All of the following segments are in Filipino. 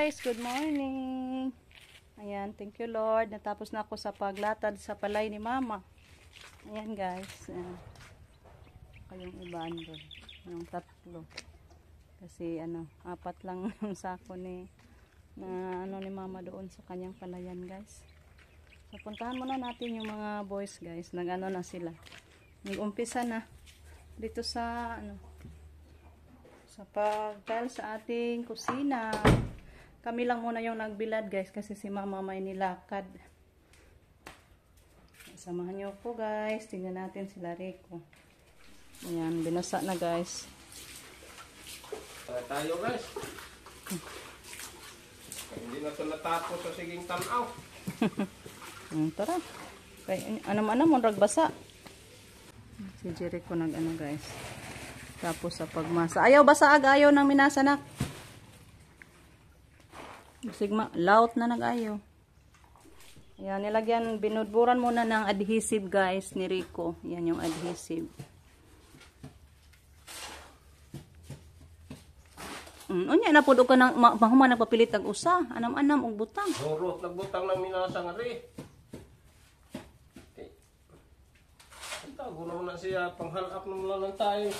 guys, good morning. Ayan, thank you Lord. Natapos na ako sa paglatad sa palay ni Mama. Ayan guys. Ayan. Kayong iba andun. Yung tatlo. Kasi apat lang yung sako ni Mama doon sa kanyang palayan guys. So puntahan muna natin yung mga boys guys. Nag-ano na sila. Nag-umpisa na dito sa sa pag-tile sa ating kusina. Kami lang muna yung nagbilad guys kasi si Mama may nilakad. Samahan niyo po guys. Tingnan natin sila Rico. Ayan, binasa na guys. Tayo guys. Hindi na ito natapos sa siging tanaw. Tara. Ano mo ragbasa. Si Jericho nag-ano guys. Tapos sa pagmasa. Ayaw basaag, ayaw ng minasanak. Sigma, laut na nag-ayaw. Ayan, nilagyan, binudburan muna ng adhesive guys ni Rico. Yan yung adhesive. Unya na po ka ng mahuman nagpapilit ang usa. Anam-anam og butang. Hurot nagbutang ng minasang ari. Tago naman na siya panghalap ng lang tayo.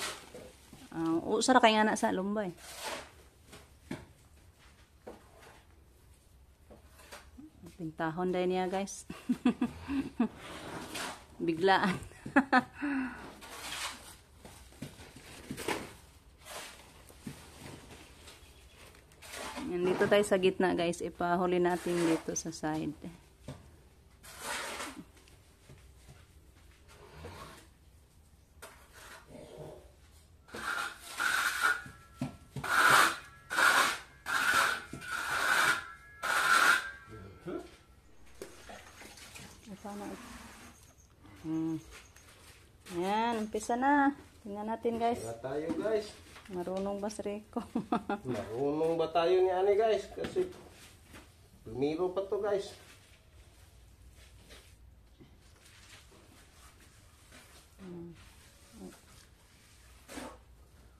Usara kay nga na sa lumbay. Pintahon dahil niya guys. Biglaan. Yan, dito tayo sa gitna guys. Ipahuli natin dito sa side. Yan, umpisa na. Tingnan natin guys. Wala tayo guys. Marunong ba si Rico? Marunong ba tayo ni Ani guys? Kasi lumiro pa to guys.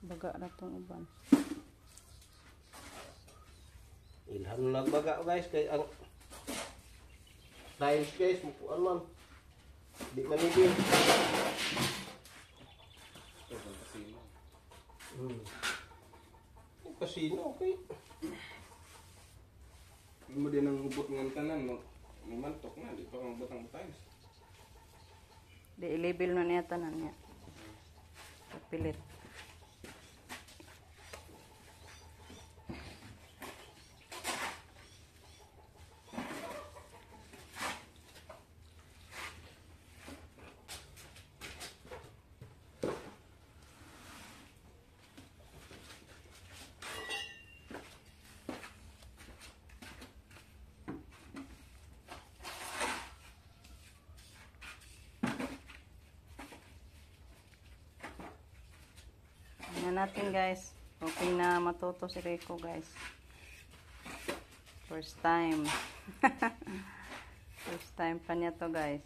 Baga na itong uban. Ilhan nagbaga guys. Kaya ang tiles guys. Mukuan man. Di manigil. Kasino, okay. Mo din ang ubot ng tanan mo. Mimantok na, di pa ang butang tiles. Di i-label na niya tanan niya. Papilit. Tingnan natin guys. Okay na matuto si Rico guys. First time. First time pa niya to guys.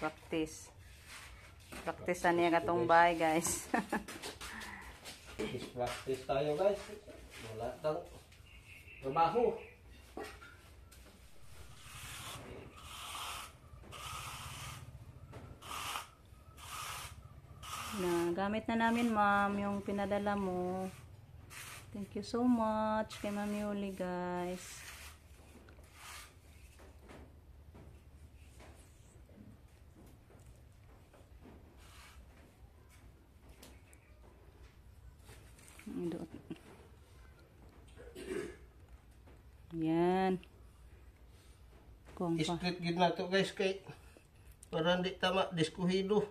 Practice. Practice na niya katong bahay guys. Practice tayo guys. Wala tang trabaho. Gamit na namin ma'am yung pinadala mo. Thank you so much kay Ma'am Yuli guys. Yan. Straight gid na to guys kay para hindi tama diskuhido.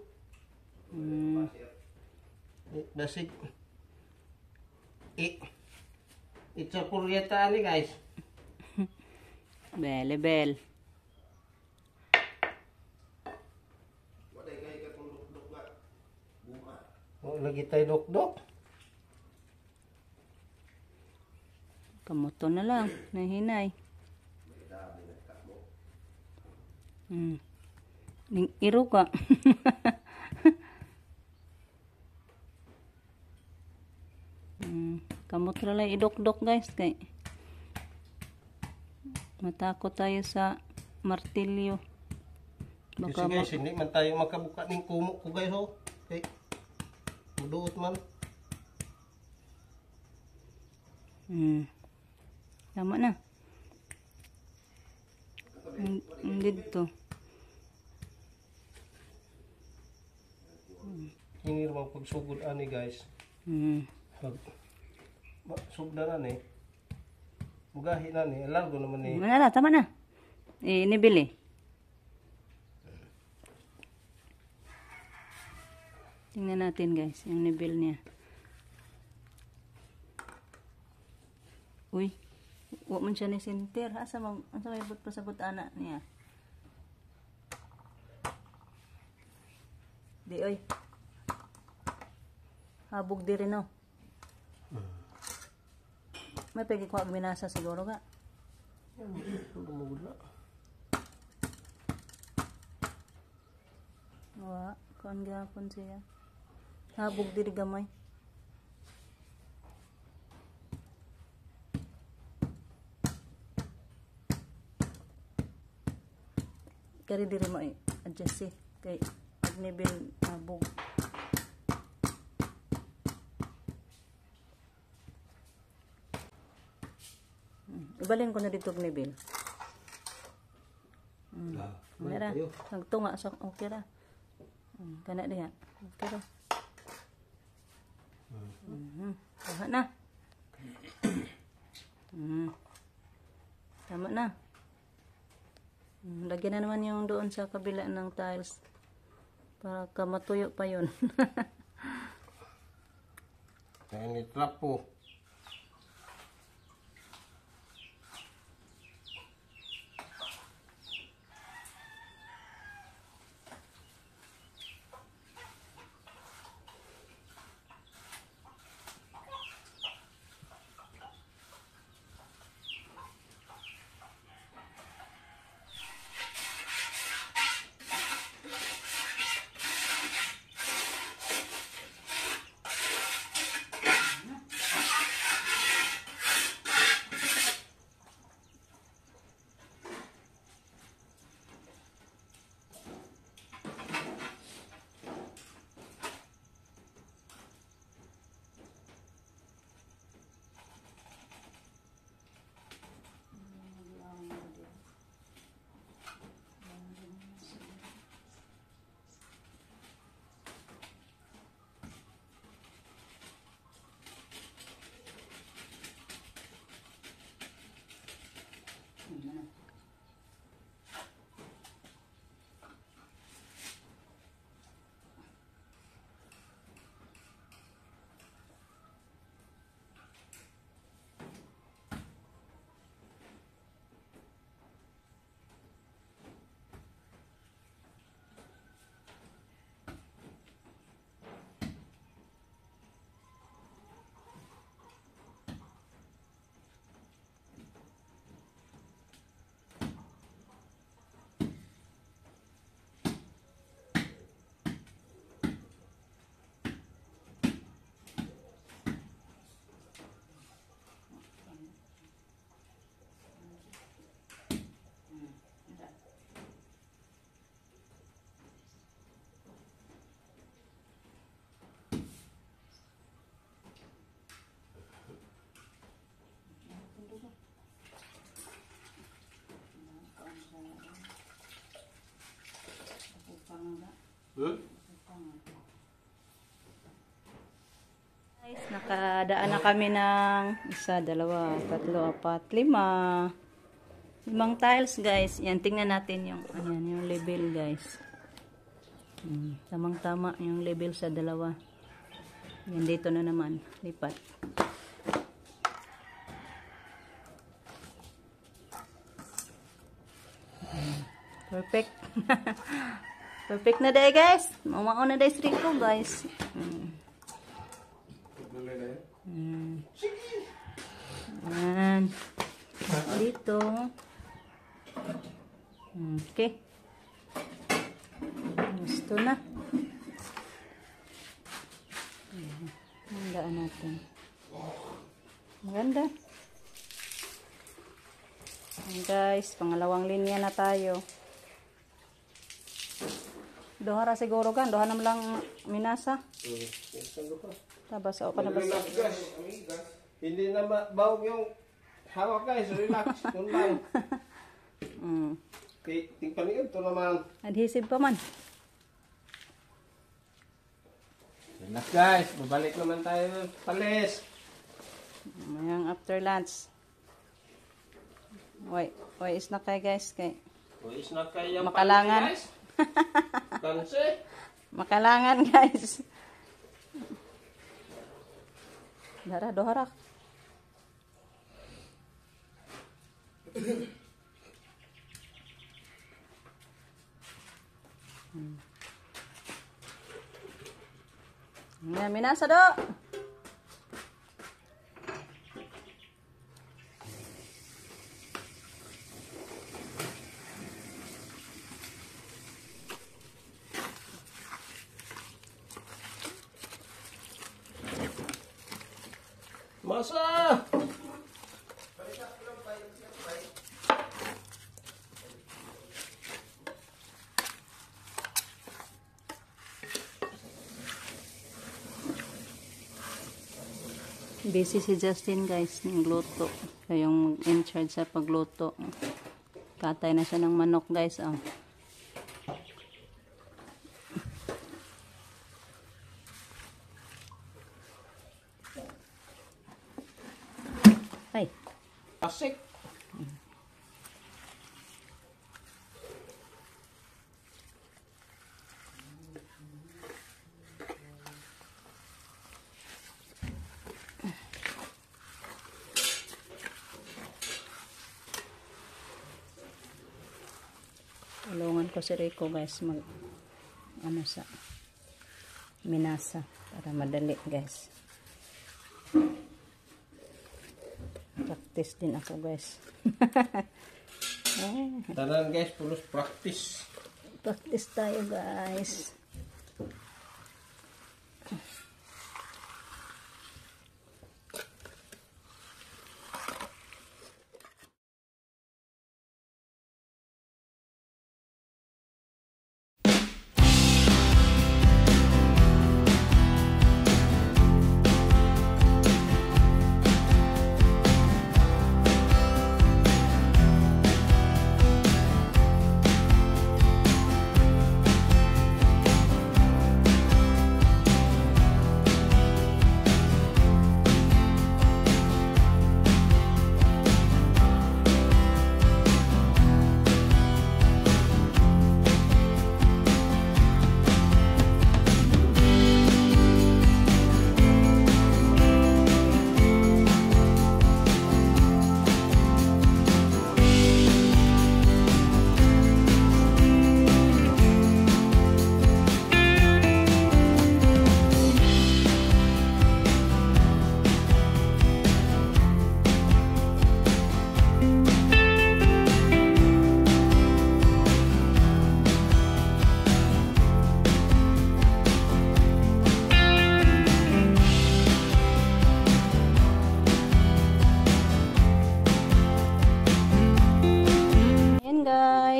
Basig it's a purieta ani guys. Bel. Oh, lagi tayo dok-dok. Kamuto na lang, nahinay. Iro ka. Kamot ra lang idok-dok guys kay Matakot tayo sa martilyo. Kasi guys, hindi man tayo makabuka ng kumok ko guys, oh. Okay. Muduot man. Tama na. Hindi to. Hindi naman pagsugod ani guys. Pag sugda na ni. Mugahi na ni. Largo naman ni. Ano na, tama na. Inibili. Tingnan natin guys, yung nibil niya. Uy, huwag man siya ni sinter. Asa may pasabot anak niya. Di oy. Habog di rin, no? May pwede ko agminasa siguro ka. Wa, kuan gapon siya. Habog diri gamay. Kari diri mo adjust kay agnibil habog. Ibalin ko na dito agnibil. Mera, nagtunga sa okay ra. Kana diha. Okay ra. Tama na. Tama na. Lagyan na naman yung doon sa kabila ng tiles para matuyo pa yun. Ayan ni trapo. Guys, nakadaan na kami ng 1, 2, 3, 4, 5. 5 tiles guys. Yan, tingnan natin yung, ayan, yung level guys. Tamang-tama yung level sa 2. Yan, dito na naman. Lipat. Perfect. Perfect na day guys. Mamao na day street ko guys. Ayan. Dito. Okay. Gusto na. Handaan natin. Maganda. Ayan guys, pangalawang linya na tayo. Dohara siguro kan, doha naman lang minasa. Tapos ako na basta. Hindi na bawag yung hawak guys, relax. Yun lang. Tingpaniin to naman. Adhesive pa man. Relax guys, babalik naman tayo palis. Mayang after lunch. Why is na kay guys kay Is na kaya makalangan. guys. Kanse. Makalangan guys. Dara dohara. Minasa do. Masa! Busy si Justin guys ng luto. Siya yung in charge sa pagluto. Katay na siya ng manok guys. Oh. Ay. Asik. Tulungan ko si Rico guys mag ano sa minasa para madali guys. Practice din ako guys. Tanan guys, pulos practice. Practice tayo guys.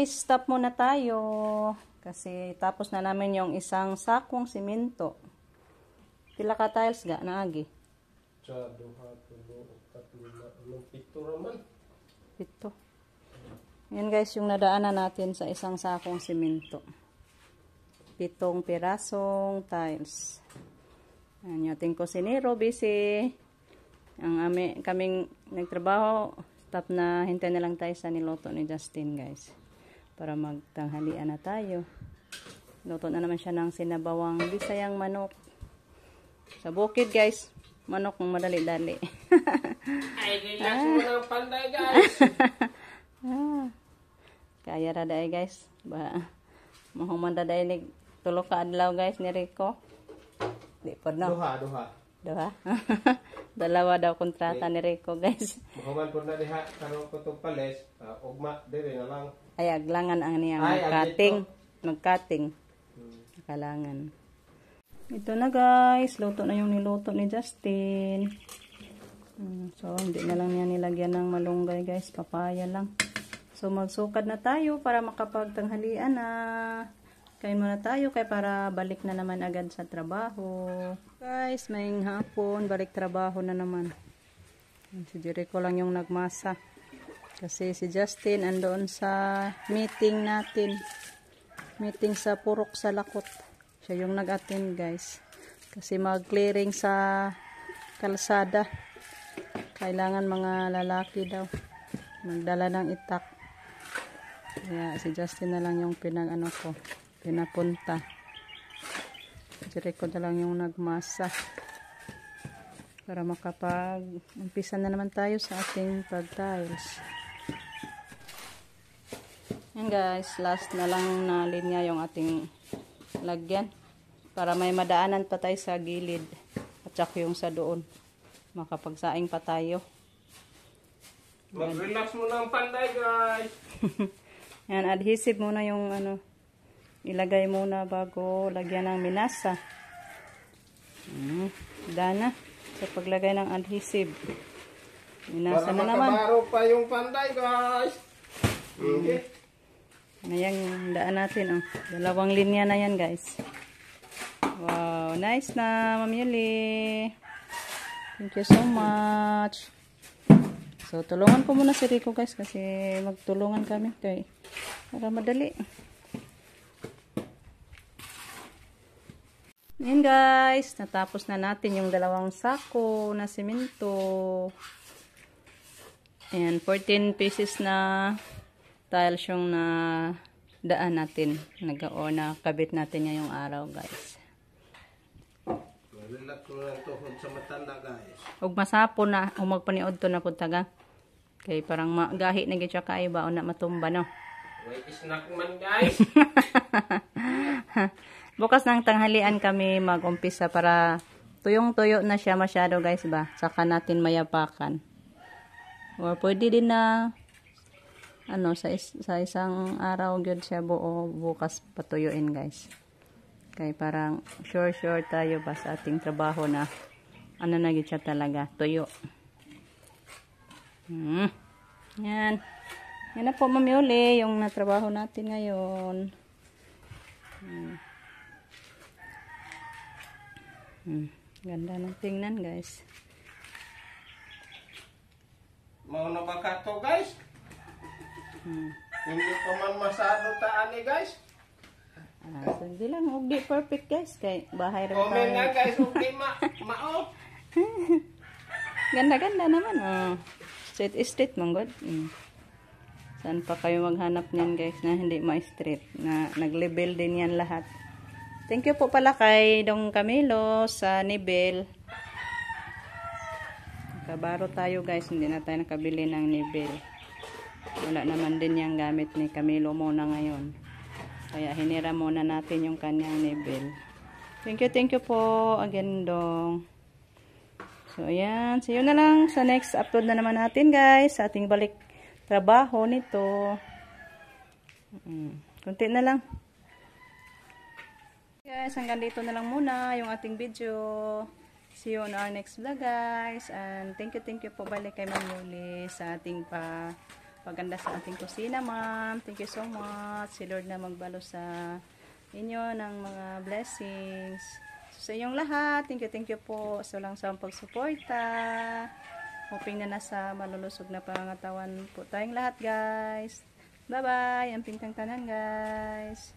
Stop muna tayo kasi tapos na namin yung isang sakong simento. Pila ka tiles ga naagi? Sa duha, tulo, tatlo, anong pito raman? Pito. Yan guys yung nadaanan natin sa isang sakong simento. 7 pirasong tiles. Yan yating kusinero busy. Kaming nagtrabaho, stop na hintay na lang tayo sa niluto ni Justin guys. Para magtanghalian na tayo. Luto na naman siya ng sinabawang Bisayang manok. Sa bukid guys, manok ng madali-dali. Ay, relax mo ng panday guys. Kaya raday guys. Mahuman raday ni tulo ka adlaw guys ni Rico. Di po no. Duha. Dalawa daw kontrata ni Rico guys. Mahuman po na diha karon ko tong palis, ugma dire na lang. Ay aglangan ang niya mag-cutting. Kalangan. Ito na guys, luto na yung niluto ni Justin. So hindi na lang niya nilagyan ng malunggay guys, papaya lang. So magsukad na tayo para makapagtanghalian na. Kain muna tayo kay para balik na naman agad sa trabaho. Guys, maying hapon, balik trabaho na naman. Si Jericho lang yung nagmasa. Kasi si Justin andoon sa meeting natin. Meeting sa Purok sa Lakot. Siya yung nag-attend guys. Kasi mag-clearing sa kalsada. Kailangan mga lalaki daw. Magdala ng itak. Kaya si Justin na lang yung pinapunta. Jericho na lang yung nagmasa. Para umpisa na naman tayo sa ating pag-tiles. Yan guys, last na lang na linya yung ating lagyan. Para may madaanan pa tayo sa gilid. At saka yung sa doon. Makapagsaing pa tayo. Mag-relax muna ang panday, guys. Yan, adhesive muna yung ilagay muna bago lagyan ng minasa. Dana sa paglagay ng adhesive. Minasa na naman. Para makabaro pa yung panday, guys. Okay. Ayan yung daan natin. Dalawang linya na yan guys. Wow, nice na Ma'am Yuli. Thank you so much. So, tulungan ko muna si Rico guys kasi magtulungan kami para madali. Yan guys, natapos na natin yung dalawang sako na simento. Ayan, 14 pieces na tiles yung na daan natin. Nakabit natin ngayong araw guys. Relax mo lang tuhod sa matanda guys. Ug masapon na magpaniod to na pud taga. Kay parang magahi na gyud siya kay baon na matumba no. Wait, snack man guys. Bukas ng tanghalian kami mag-umpisa para tuyong-tuyo na siya masyado guys ba. Saka natin mayapakan. Or pwede din na sa isang araw gyud siya buo bukas patuyuin guys. Kay parang sure tayo ba sa ating trabaho na na gyud siya talaga tuyo. Yan. Yan na po Ma'am Yuli yung natrabaho natin ngayon. Ganda ng tingnan guys. Mauna ba ka to guys? Hindi pa man masado taan eh guys. So, hindi lang ugdi perfect guys kay bahay rin Comment nga tayo. guys, okay mao. Ganda naman straight man god. Saan pa kayo maghanap niyan guys na hindi ma-straight na nag-level din yan lahat. Thank you po pala kay Dong Camilo sa Nibel. Kabaro tayo guys, hindi na tayo nakabili ng Nibel. Wala naman din yung gamit ni Camilo muna ngayon. Kaya hinira muna natin yung kanyang Nibel. Thank you po again Dong. So ayan, see you na lang sa next upload na naman natin guys. Sa ating balik trabaho nito. Kunti na lang. Guys, hanggang dito na lang muna yung ating video. See you on our next vlog guys. And thank you po balik kay Ma'am Yuli sa ating paganda sa ating kusina ma'am. Thank you so much. Si Lord na magbalo sa inyo ng mga blessings. So, sa inyong lahat, thank you po sa lang sa pagsuporta. Hoping na nasa malulusog na pangangatawan po tayong lahat guys. Bye bye. Ang pintang tanan guys.